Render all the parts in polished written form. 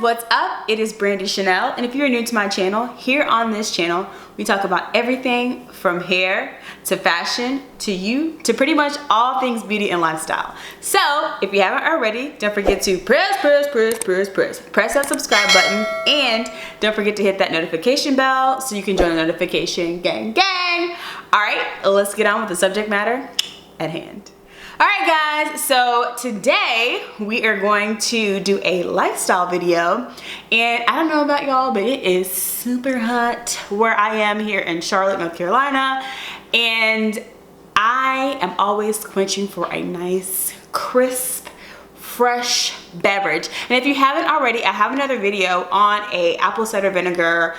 what's up? It is Brandy Chanell, and if you're new to my channel, here on this channel, we talk about everything from hair to fashion to you to pretty much all things beauty and lifestyle. So if you haven't already, don't forget to press that subscribe button, and don't forget to hit that notification bell so you can join the notification gang. All right, let's get on with the subject matter at hand. All right guys, so today we are going to do a lifestyle video, and I don't know about y'all, but it is super hot where I am here in Charlotte, North Carolina, and I am always quenching for a nice, crisp, fresh beverage. And if you haven't already, I have another video on a apple cider vinegar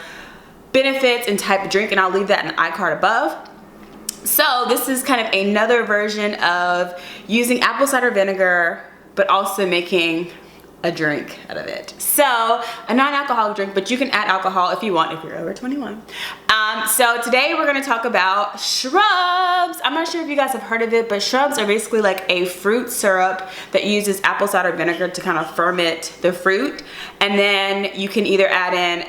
benefits and type of drink, and I'll leave that in the iCard above. So this is kind of another version of using apple cider vinegar, but also making a drink out of it. So a non-alcoholic drink, but you can add alcohol if you want, if you're over 21. So today we're gonna talk about shrubs. I'm not sure if you guys have heard of it, but shrubs are basically like a fruit syrup that uses apple cider vinegar to kind of ferment the fruit. And then you can either add in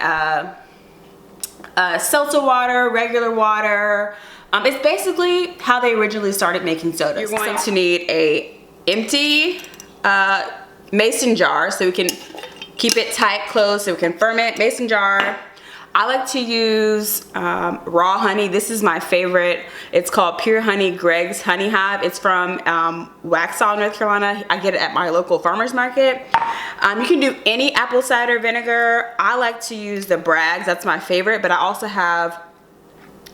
seltzer water, regular water. It's basically how they originally started making soda. You're going to need a empty mason jar so we can keep it tight, closed, so we can ferment. Mason jar. I like to use raw honey. This is my favorite. It's called Pure Honey Greg's Honey Hive. It's from Waxhaw, North Carolina. I get it at my local farmer's market. You can do any apple cider vinegar. I like to use the Bragg's. That's my favorite, but I also have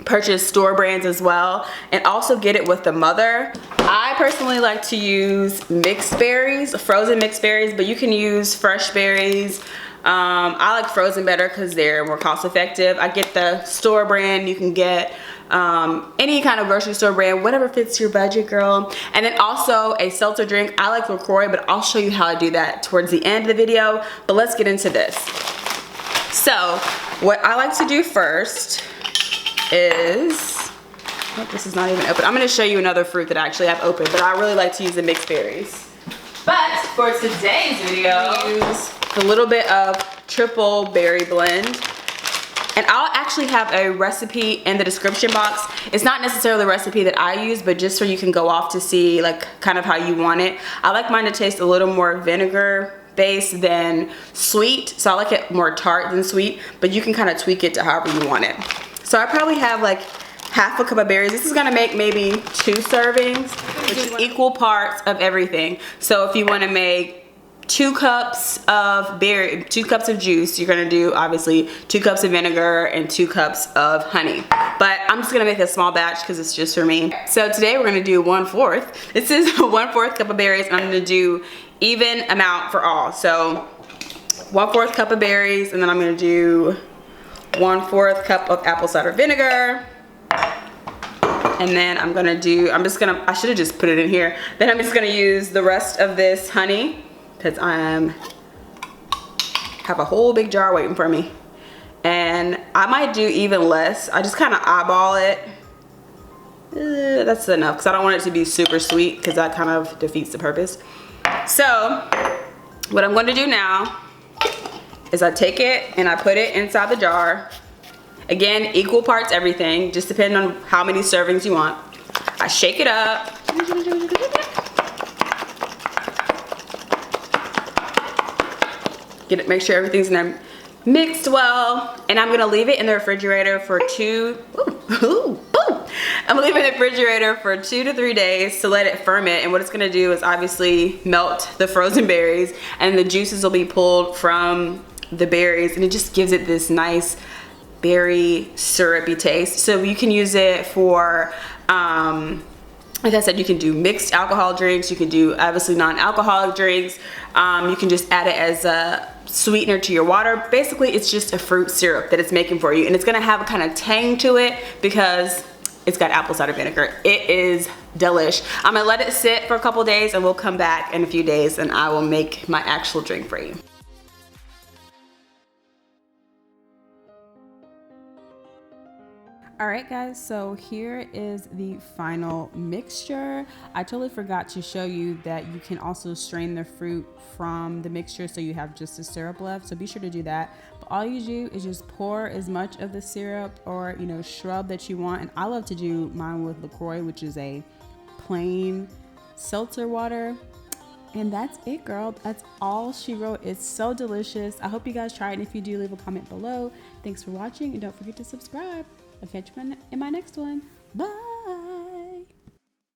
purchase store brands as well, and also get it with the mother. I personally like to use mixed berries, frozen mixed berries, but you can use fresh berries. I like frozen better because they're more cost effective. I get the store brand. You can get any kind of grocery store brand, whatever fits your budget, girl. And then also a seltzer drink. I like LaCroix, but I'll show you how I do that towards the end of the video. But let's get into this. So what I like to do first is, oh, this is not even open. I'm going to show you another fruit that I actually have open, but I really like to use the mixed berries. But for today's video, use a little bit of triple berry blend. And I'll actually have a recipe in the description box. It's not necessarily the recipe that I use, but just so you can go off to see like kind of how you want it. I like mine to taste a little more vinegar based than sweet, so I like it more tart than sweet, but you can kind of tweak it to however you want it. So I probably have like half a cup of berries. This is gonna make maybe 2 servings, which is equal parts of everything. So if you wanna make 2 cups of juice, you're gonna do obviously 2 cups of vinegar and 2 cups of honey. But I'm just gonna make a small batch because it's just for me. So today we're gonna do 1/4. This is 1/4 cup of berries, and I'm gonna do even amount for all. So 1/4 cup of berries, and then I'm gonna do 1/4 cup of apple cider vinegar. And then I should have just put it in here. Then I'm just gonna use the rest of this honey because I have a whole big jar waiting for me. And I might do even less. I just kind of eyeball it. That's enough because I don't want it to be super sweet because that kind of defeats the purpose. So what I'm going to do now is I take it and I put it inside the jar. Again, equal parts everything, just depending on how many servings you want. I shake it up. Make sure everything's in there mixed well, and I'm gonna leave it in the refrigerator for 2 to 3 days to let it ferment. And what it's gonna do is obviously melt the frozen berries, and the juices will be pulled from the berries, and it just gives it this nice berry syrupy taste. So you can use it for like I said, you can do mixed alcohol drinks, you can do obviously non-alcoholic drinks, you can just add it as a sweetener to your water. Basically it's just a fruit syrup that it's making for you, and it's gonna have a kind of tang to it because it's got apple cider vinegar. It is delish. I'm gonna let it sit for a couple days, and we'll come back in a few days and I will make my actual drink for you. All right guys, so here is the final mixture. I totally forgot to show you that you can also strain the fruit from the mixture so you have just the syrup left, so be sure to do that. But all you do is just pour as much of the syrup or shrub that you want, and I love to do mine with LaCroix, which is a plain seltzer water. And that's it, girl. That's all she wrote. It's so delicious. I hope you guys try it, and if you do, leave a comment below. Thanks for watching, and don't forget to subscribe. I'll catch you in my next one. Bye.